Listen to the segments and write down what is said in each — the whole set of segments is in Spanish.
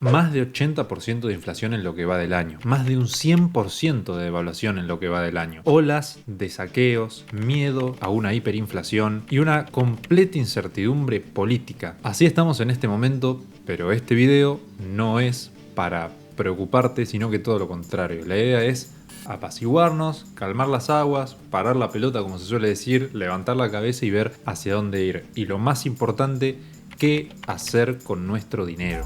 Más de 80% de inflación en lo que va del año, más de un 100% de devaluación en lo que va del año, olas de saqueos, miedo a una hiperinflación y una completa incertidumbre política. Así estamos en este momento, pero este video no es para preocuparte, sino que todo lo contrario. La idea es apaciguarnos, calmar las aguas, parar la pelota como se suele decir, levantar la cabeza y ver hacia dónde ir. Y lo más importante, qué hacer con nuestro dinero.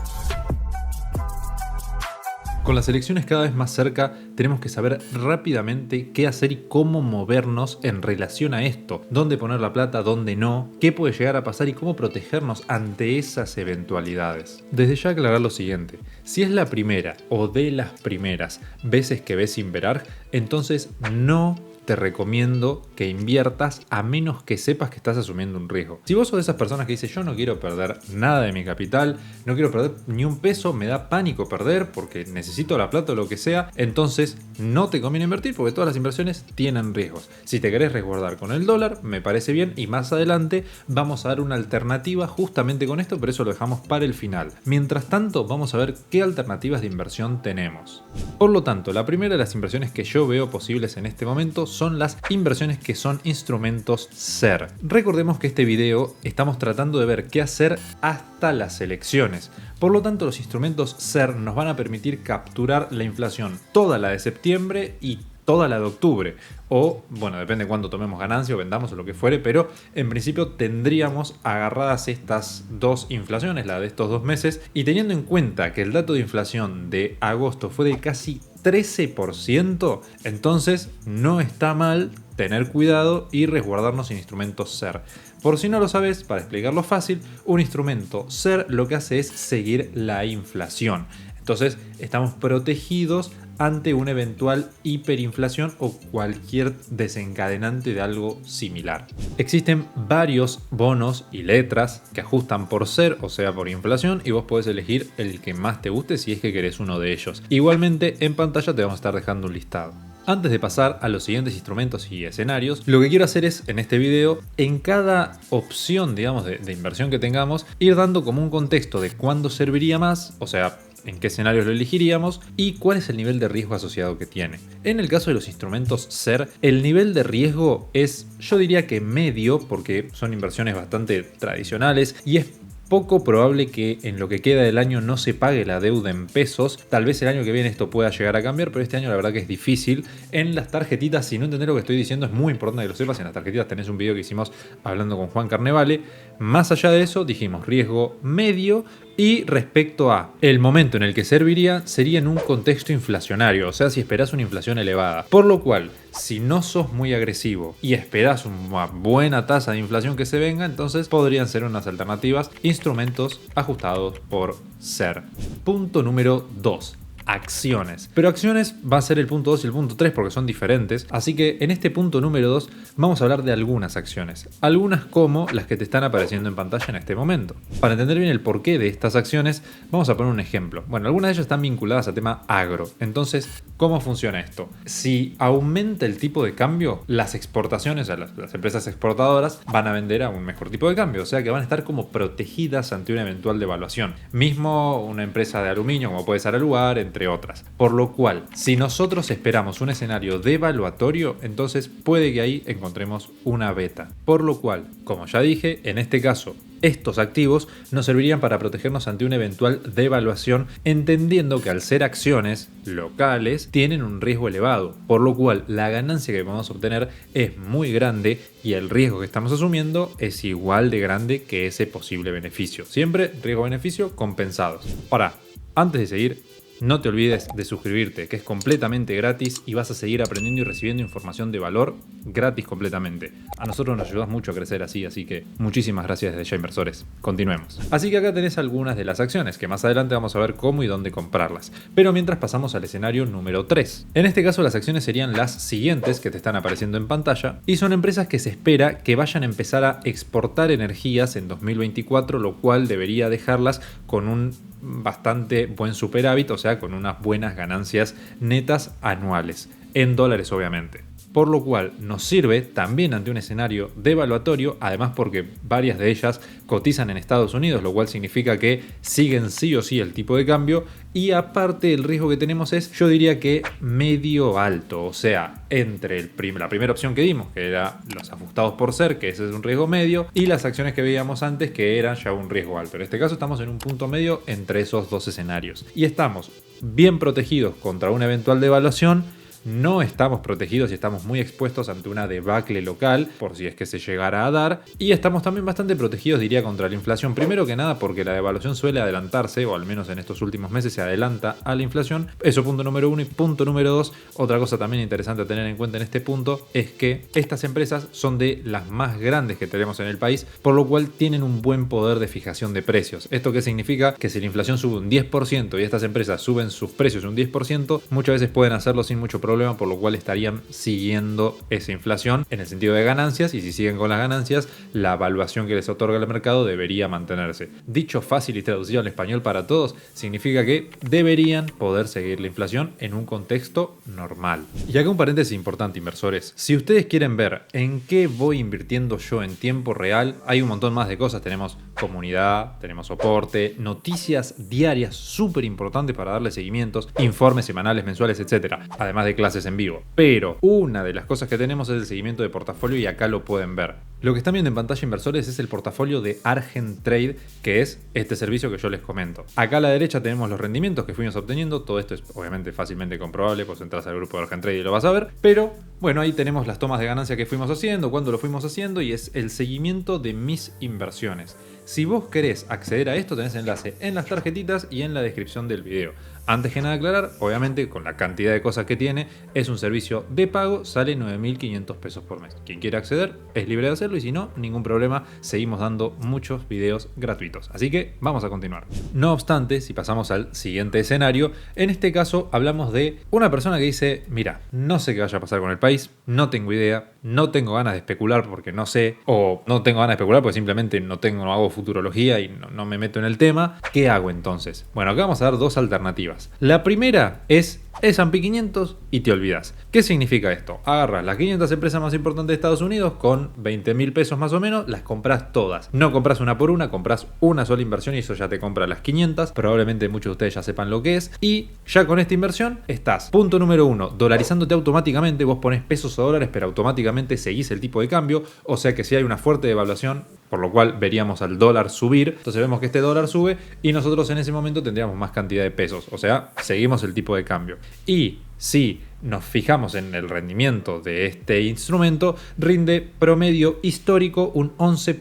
Con las elecciones cada vez más cerca, tenemos que saber rápidamente qué hacer y cómo movernos en relación a esto. Dónde poner la plata, dónde no, qué puede llegar a pasar y cómo protegernos ante esas eventualidades. Desde ya aclarar lo siguiente, si es la primera o de las primeras veces que ves Inverarch, entonces no te recomiendo que inviertas a menos que sepas que estás asumiendo un riesgo. Si vos sos de esas personas que dicen yo no quiero perder nada de mi capital, no quiero perder ni un peso, me da pánico perder porque necesito la plata o lo que sea, entonces no te conviene invertir porque todas las inversiones tienen riesgos. Si te querés resguardar con el dólar, me parece bien y más adelante vamos a dar una alternativa justamente con esto, pero eso lo dejamos para el final. Mientras tanto, vamos a ver qué alternativas de inversión tenemos. Por lo tanto, la primera de las inversiones que yo veo posibles en este momento son las inversiones que son instrumentos SER. Recordemos que este video estamos tratando de ver qué hacer hasta las elecciones. Por lo tanto, los instrumentos SER nos van a permitir capturar la inflación, toda la de septiembre y toda la de octubre. O, bueno, depende de cuánto tomemos ganancia o vendamos o lo que fuere, pero en principio tendríamos agarradas estas dos inflaciones, la de estos 2 meses, y teniendo en cuenta que el dato de inflación de agosto fue de casi 13%, entonces no está mal tener cuidado y resguardarnos en instrumentos SER. Por si no lo sabes, para explicarlo fácil, un instrumento SER lo que hace es seguir la inflación. Entonces estamos protegidos ante una eventual hiperinflación o cualquier desencadenante de algo similar. Existen varios bonos y letras que ajustan por SER, o sea por inflación, y vos podés elegir el que más te guste si es que querés uno de ellos. Igualmente en pantalla te vamos a estar dejando un listado. Antes de pasar a los siguientes instrumentos y escenarios, lo que quiero hacer es, en este video, en cada opción, digamos, de inversión que tengamos, ir dando como un contexto de cuándo serviría más, o sea, en qué escenarios lo elegiríamos y cuál es el nivel de riesgo asociado que tiene. En el caso de los instrumentos SER, el nivel de riesgo es, yo diría que medio, porque son inversiones bastante tradicionales y es poco probable que en lo que queda del año no se pague la deuda en pesos. Tal vez el año que viene esto pueda llegar a cambiar, pero este año la verdad que es difícil. En las tarjetitas, si no entendés lo que estoy diciendo, es muy importante que lo sepas. En las tarjetitas tenés un video que hicimos hablando con Juan Carnevale. Más allá de eso, dijimos riesgo medio. Y respecto a el momento en el que serviría, sería en un contexto inflacionario, o sea, si esperás una inflación elevada. Por lo cual, si no sos muy agresivo y esperás una buena tasa de inflación que se venga, entonces podrían ser unas alternativas, instrumentos ajustados por SER. Punto número 2. Acciones. Pero acciones va a ser el punto 2 y el punto 3 porque son diferentes. Así que en este punto número 2 vamos a hablar de algunas acciones. Algunas como las que te están apareciendo en pantalla en este momento. Para entender bien el porqué de estas acciones, vamos a poner un ejemplo. Bueno, algunas de ellas están vinculadas a tema agro. Entonces, ¿cómo funciona esto? Si aumenta el tipo de cambio, las exportaciones, o sea, las empresas exportadoras van a vender a un mejor tipo de cambio. O sea que van a estar como protegidas ante una eventual devaluación. Mismo una empresa de aluminio como puede ser Aluar, entre otras. Por lo cual, si nosotros esperamos un escenario devaluatorio, entonces puede que ahí encontremos una beta. Por lo cual, como ya dije, en este caso, estos activos nos servirían para protegernos ante una eventual devaluación, entendiendo que al ser acciones locales tienen un riesgo elevado, por lo cual la ganancia que podemos obtener es muy grande y el riesgo que estamos asumiendo es igual de grande que ese posible beneficio. Siempre riesgo-beneficio compensados. Ahora, antes de seguir, no te olvides de suscribirte, que es completamente gratis y vas a seguir aprendiendo y recibiendo información de valor gratis completamente. A nosotros nos ayudas mucho a crecer así que muchísimas gracias desde ya, inversores. Continuemos. Así que acá tenés algunas de las acciones, que más adelante vamos a ver cómo y dónde comprarlas. Pero mientras pasamos al escenario número 3. En este caso las acciones serían las siguientes que te están apareciendo en pantalla y son empresas que se espera que vayan a empezar a exportar energías en 2024, lo cual debería dejarlas con un bastante buen superávit, o sea, con unas buenas ganancias netas anuales, en dólares obviamente. por lo cual nos sirve también ante un escenario devaluatorio, además porque varias de ellas cotizan en Estados Unidos, lo cual significa que siguen sí o sí el tipo de cambio, y aparte el riesgo que tenemos es, yo diría que medio alto, o sea, entre la primera opción que dimos, que era los ajustados por ser, que ese es un riesgo medio, y las acciones que veíamos antes, que eran ya un riesgo alto. En este caso estamos en un punto medio entre esos dos escenarios, y estamos bien protegidos contra una eventual devaluación. No estamos protegidos y estamos muy expuestos ante una debacle local, por si es que se llegara a dar. Y estamos también bastante protegidos, diría, contra la inflación. Primero que nada porque la devaluación suele adelantarse, o al menos en estos últimos meses se adelanta a la inflación. Eso punto número uno. Y punto número dos, otra cosa también interesante a tener en cuenta en este punto, es que estas empresas son de las más grandes que tenemos en el país, por lo cual tienen un buen poder de fijación de precios. ¿Esto qué significa? Que si la inflación sube un 10% y estas empresas suben sus precios un 10%, muchas veces pueden hacerlo sin mucho problema, por lo cual estarían siguiendo esa inflación en el sentido de ganancias, y si siguen con las ganancias, la evaluación que les otorga el mercado debería mantenerse. Dicho fácil y traducido al español para todos, significa que deberían poder seguir la inflación en un contexto normal. Y acá un paréntesis importante, inversores. Si ustedes quieren ver en qué voy invirtiendo yo en tiempo real, hay un montón más de cosas. Tenemos comunidad, tenemos soporte, noticias diarias súper importantes para darle seguimientos, informes semanales, mensuales, etc. Además de clases en vivo. Pero una de las cosas que tenemos es el seguimiento de portafolio, y acá lo pueden ver. Lo que están viendo en pantalla, inversores, es el portafolio de Argent Trade, que es este servicio que yo les comento. Acá a la derecha tenemos los rendimientos que fuimos obteniendo. Todo esto es obviamente fácilmente comprobable, pues entras al grupo de Argent Trade y lo vas a ver. Pero bueno, ahí tenemos las tomas de ganancia que fuimos haciendo, cuándo lo fuimos haciendo, y es el seguimiento de mis inversiones. Si vos querés acceder a esto, tenés enlace en las tarjetitas y en la descripción del video. Antes que nada aclarar, obviamente con la cantidad de cosas que tiene, es un servicio de pago, sale 9.500 pesos por mes. Quien quiera acceder es libre de hacerlo, y si no, ningún problema, seguimos dando muchos videos gratuitos. Así que vamos a continuar. No obstante, si pasamos al siguiente escenario, en este caso hablamos de una persona que dice: mira, no sé qué vaya a pasar con el país, no tengo idea, no tengo ganas de especular porque no sé, o no tengo ganas de especular porque simplemente no hago futurología y no me meto en el tema. ¿Qué hago entonces? Bueno, acá vamos a dar dos alternativas. La primera es S&P 500 y te olvidas. ¿Qué significa esto? Agarras las 500 empresas más importantes de Estados Unidos con 20.000 pesos más o menos, las compras todas. No compras una por una, compras una sola inversión y eso ya te compra las 500. Probablemente muchos de ustedes ya sepan lo que es. Y ya con esta inversión estás, punto número uno, dolarizándote automáticamente. Vos pones pesos o dólares, pero automáticamente seguís el tipo de cambio. O sea que si hay una fuerte devaluación, por lo cual veríamos al dólar subir, entonces vemos que este dólar sube y nosotros en ese momento tendríamos más cantidad de pesos. O sea, seguimos el tipo de cambio. Y si nos fijamos en el rendimiento de este instrumento, rinde promedio histórico un 11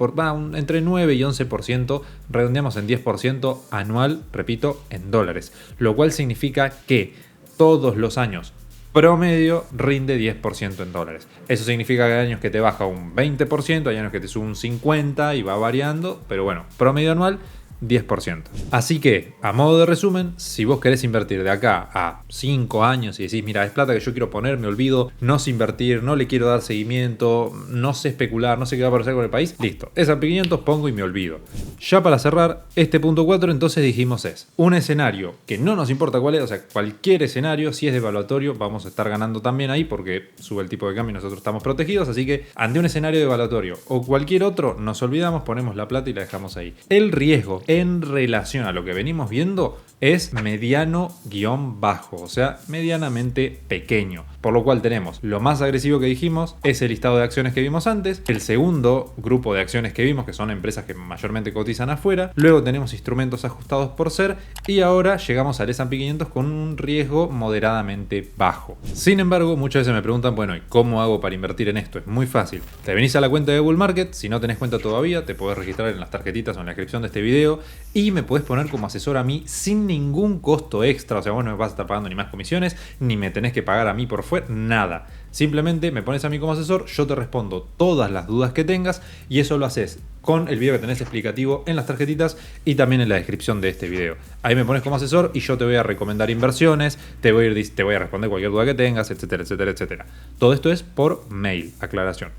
entre 9 y 11%, redondeamos en 10% anual, repito, en dólares. Lo cual significa que todos los años promedio rinde 10% en dólares. Eso significa que hay años que te baja un 20%, hay años que te sube un 50% y va variando, pero bueno, promedio anual 10%. Así que, a modo de resumen, si vos querés invertir de acá a 5 años y decís: mira, es plata que yo quiero poner, me olvido, no sé invertir, no le quiero dar seguimiento, no sé especular, no sé qué va a pasar con el país, listo, S&P 500 pongo y me olvido. Ya para cerrar, este punto 4 entonces dijimos es un escenario que no nos importa cuál es, o sea, cualquier escenario, si es devaluatorio, vamos a estar ganando también ahí porque sube el tipo de cambio y nosotros estamos protegidos, así que ante un escenario devaluatorio o cualquier otro, nos olvidamos, ponemos la plata y la dejamos ahí. El riesgo en relación a lo que venimos viendo es mediano-bajo, o sea, medianamente pequeño. Por lo cual tenemos lo más agresivo que dijimos, ese listado de acciones que vimos antes, el segundo grupo de acciones que vimos, que son empresas que mayormente cotizan afuera, luego tenemos instrumentos ajustados por ser, y ahora llegamos al S&P 500 con un riesgo moderadamente bajo. Sin embargo, muchas veces me preguntan: bueno, ¿y cómo hago para invertir en esto? Es muy fácil. Te venís a la cuenta de Bull Market, si no tenés cuenta todavía, te podés registrar en las tarjetitas o en la descripción de este video, y me podés poner como asesor a mí sin ningún costo extra. O sea, vos no me vas a estar pagando ni más comisiones, ni me tenés que pagar a mí por fuera, nada. Simplemente me pones a mí como asesor, yo te respondo todas las dudas que tengas, y eso lo haces con el video que tenés explicativo en las tarjetitas y también en la descripción de este video. Ahí me pones como asesor y yo te voy a recomendar inversiones, te voy a responder cualquier duda que tengas, etcétera, etcétera, etcétera. Todo esto es por mail, aclaración.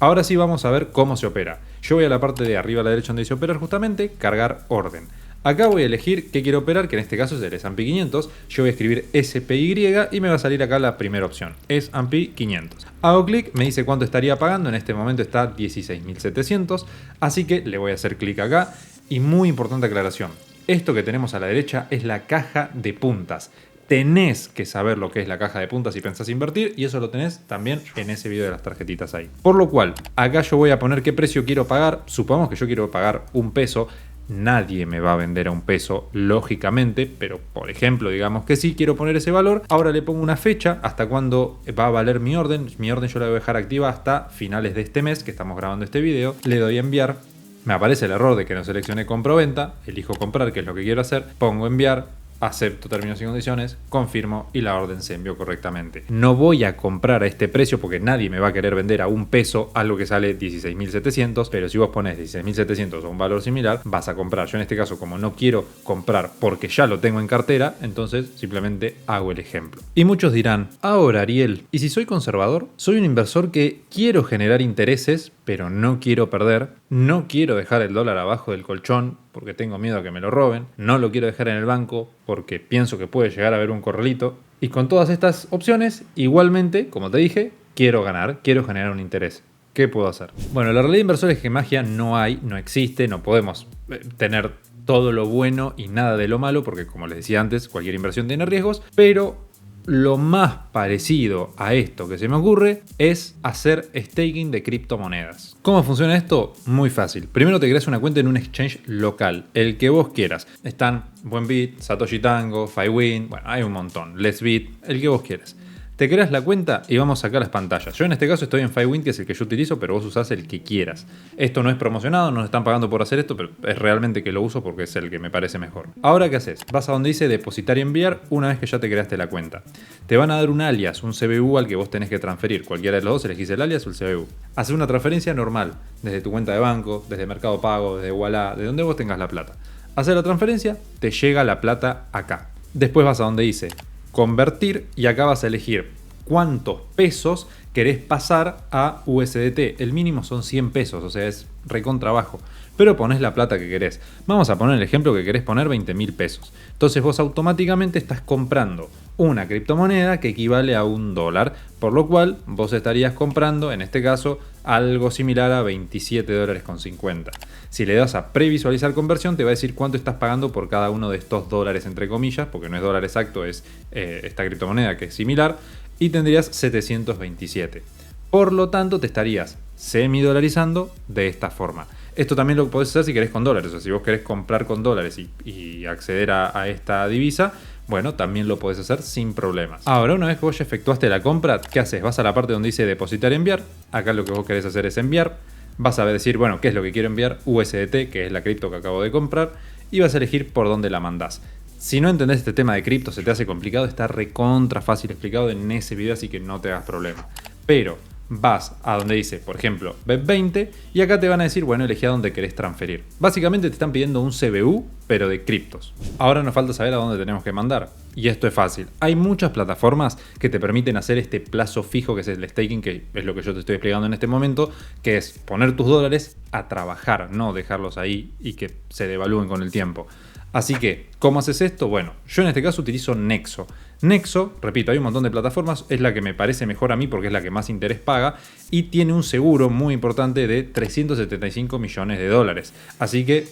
Ahora sí vamos a ver cómo se opera. Yo voy a la parte de arriba a la derecha donde dice operar justamente, cargar orden. Acá voy a elegir qué quiero operar, que en este caso es el S&P 500. Yo voy a escribir SPY y me va a salir acá la primera opción, S&P 500. Hago clic, me dice cuánto estaría pagando, en este momento está 16.700, así que le voy a hacer clic acá. Y muy importante aclaración, esto que tenemos a la derecha es la caja de puntas. Tenés que saber lo que es la caja de puntas si pensás invertir, y eso lo tenés también en ese video de las tarjetitas ahí. Por lo cual, acá yo voy a poner qué precio quiero pagar. Supongamos que yo quiero pagar $1. Nadie me va a vender a $1, lógicamente, pero por ejemplo, digamos que sí, quiero poner ese valor. Ahora le pongo una fecha hasta cuándo va a valer mi orden. Mi orden yo la voy a dejar activa hasta finales de este mes que estamos grabando este video. Le doy a enviar. Me aparece el error de que no seleccioné compra-venta. Elijo comprar, que es lo que quiero hacer. Pongo enviar. Acepto términos y condiciones, confirmo y la orden se envió correctamente. No voy a comprar a este precio porque nadie me va a querer vender a $1 algo que sale 16.700, pero si vos pones 16.700 o un valor similar, vas a comprar. Yo en este caso, como no quiero comprar porque ya lo tengo en cartera, entonces simplemente hago el ejemplo. Y muchos dirán, ahora Ariel, ¿y si soy conservador? Soy un inversor que quiero generar intereses, pero no quiero perder, no quiero dejar el dólar abajo del colchón porque tengo miedo a que me lo roben, no lo quiero dejar en el banco porque pienso que puede llegar a haber un corralito. Y con todas estas opciones, igualmente, como te dije, quiero ganar, quiero generar un interés. ¿Qué puedo hacer? Bueno, la realidad de inversores es que magia no hay, no existe, no podemos tener todo lo bueno y nada de lo malo porque, como les decía antes, cualquier inversión tiene riesgos, pero lo más parecido a esto que se me ocurre es hacer staking de criptomonedas. ¿Cómo funciona esto? Muy fácil. Primero te creas una cuenta en un exchange local, el que vos quieras. Están Buenbit, Satoshi Tango, Fiwin, bueno, hay un montón, Let's Bit, el que vos quieras. Te creas la cuenta y vamos a sacar las pantallas. Yo en este caso estoy en Fiwin, que es el que yo utilizo, pero vos usás el que quieras. Esto no es promocionado, no nos están pagando por hacer esto, pero es realmente que lo uso porque es el que me parece mejor. Ahora, ¿qué haces? Vas a donde dice depositar y enviar una vez que ya te creaste la cuenta. Te van a dar un alias, un CBU al que vos tenés que transferir. Cualquiera de los dos, elegís el alias o el CBU. Haces una transferencia normal, desde tu cuenta de banco, desde Mercado Pago, desde Ualá, de donde vos tengas la plata. Haces la transferencia, te llega la plata acá. Después vas a donde dice convertir y acá vas a elegir cuántos pesos querés pasar a USDT. El mínimo son 100 pesos, o sea, es recontra bajo. Pero ponés la plata que querés. Vamos a poner el ejemplo que querés poner 20.000 pesos. Entonces vos automáticamente estás comprando una criptomoneda que equivale a $1, por lo cual vos estarías comprando, en este caso, algo similar a $27.50. Si le das a previsualizar conversión, te va a decir cuánto estás pagando por cada uno de estos dólares, entre comillas, porque no es dólar exacto, es esta criptomoneda que es similar, y tendrías 727. Por lo tanto, te estarías semidolarizando de esta forma. Esto también lo podés hacer si querés con dólares. O sea, si vos querés comprar con dólares y acceder a esta divisa, bueno, también lo podés hacer sin problemas. Ahora, una vez que vos ya efectuaste la compra, ¿qué haces? Vas a la parte donde dice depositar y enviar. Acá lo que vos querés hacer es enviar. Vas a decir, bueno, ¿qué es lo que quiero enviar? USDT, que es la cripto que acabo de comprar. Y vas a elegir por dónde la mandás. Si no entendés este tema de cripto, se te hace complicado, está recontra fácil explicado en ese video, así que no te hagas problema. Pero vas a donde dice, por ejemplo, BEP20, y acá te van a decir, bueno, elegí a dónde querés transferir. Básicamente te están pidiendo un CBU, pero de criptos. Ahora nos falta saber a dónde tenemos que mandar. Y esto es fácil. Hay muchas plataformas que te permiten hacer este plazo fijo, que es el staking, que es lo que yo te estoy explicando en este momento, que es poner tus dólares a trabajar, no dejarlos ahí y que se devalúen con el tiempo. Así que, ¿cómo haces esto? Bueno, yo en este caso utilizo Nexo. Nexo, repito, hay un montón de plataformas, es la que me parece mejor a mí porque es la que más interés paga y tiene un seguro muy importante de $375 millones. Así que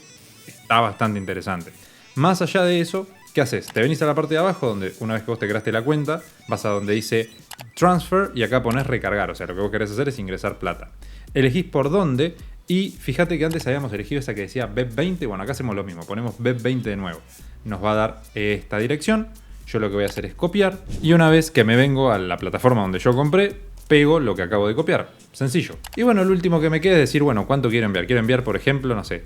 está bastante interesante. Más allá de eso, ¿qué haces? Te venís a la parte de abajo donde una vez que vos te creaste la cuenta, vas a donde dice Transfer y acá pones recargar. O sea, lo que vos querés hacer es ingresar plata. Elegís por dónde. Y fíjate que antes habíamos elegido esa que decía BEP20. Bueno, acá hacemos lo mismo. Ponemos BEP20 de nuevo. Nos va a dar esta dirección. Yo lo que voy a hacer es copiar. Y una vez que me vengo a la plataforma donde yo compré, pego lo que acabo de copiar. Sencillo. Y bueno, lo último que me queda es decir, bueno, ¿cuánto quiero enviar? Quiero enviar, por ejemplo, no sé,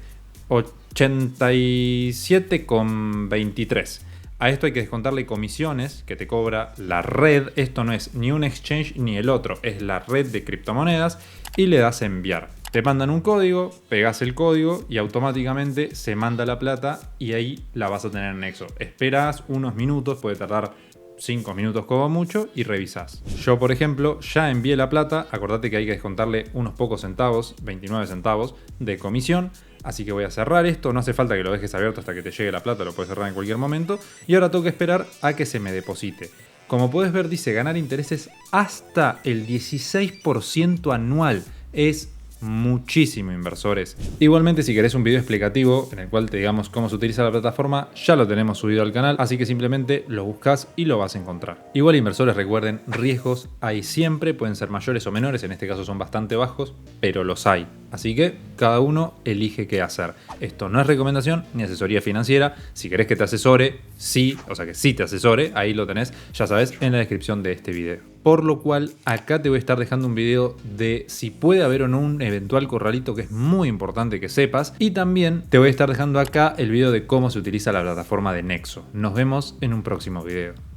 87,23. A esto hay que descontarle comisiones que te cobra la red. Esto no es ni un exchange ni el otro. Es la red de criptomonedas. Y le das a enviar. Te mandan un código, pegas el código y automáticamente se manda la plata y ahí la vas a tener en Nexo. Esperás unos minutos, puede tardar 5 minutos como mucho y revisás. Yo, por ejemplo, ya envié la plata. Acordate que hay que descontarle unos pocos centavos, 29 centavos de comisión. Así que voy a cerrar esto, no hace falta que lo dejes abierto hasta que te llegue la plata, lo puedes cerrar en cualquier momento. Y ahora tengo que esperar a que se me deposite. Como puedes ver, dice ganar intereses hasta el 16% anual. Es muchísimo, inversores. Igualmente, si querés un video explicativo en el cual te digamos cómo se utiliza la plataforma, ya lo tenemos subido al canal, así que simplemente lo buscas y lo vas a encontrar. Igual, inversores, recuerden, riesgos hay siempre, pueden ser mayores o menores, en este caso son bastante bajos, pero los hay. Así que cada uno elige qué hacer. Esto no es recomendación ni asesoría financiera. Si querés que te asesore, sí, o sea que sí te asesore, ahí lo tenés, ya sabes, en la descripción de este video. Por lo cual, acá te voy a estar dejando un video de si puede haber o no un eventual corralito, que es muy importante que sepas. Y también te voy a estar dejando acá el video de cómo se utiliza la plataforma de Nexo. Nos vemos en un próximo video.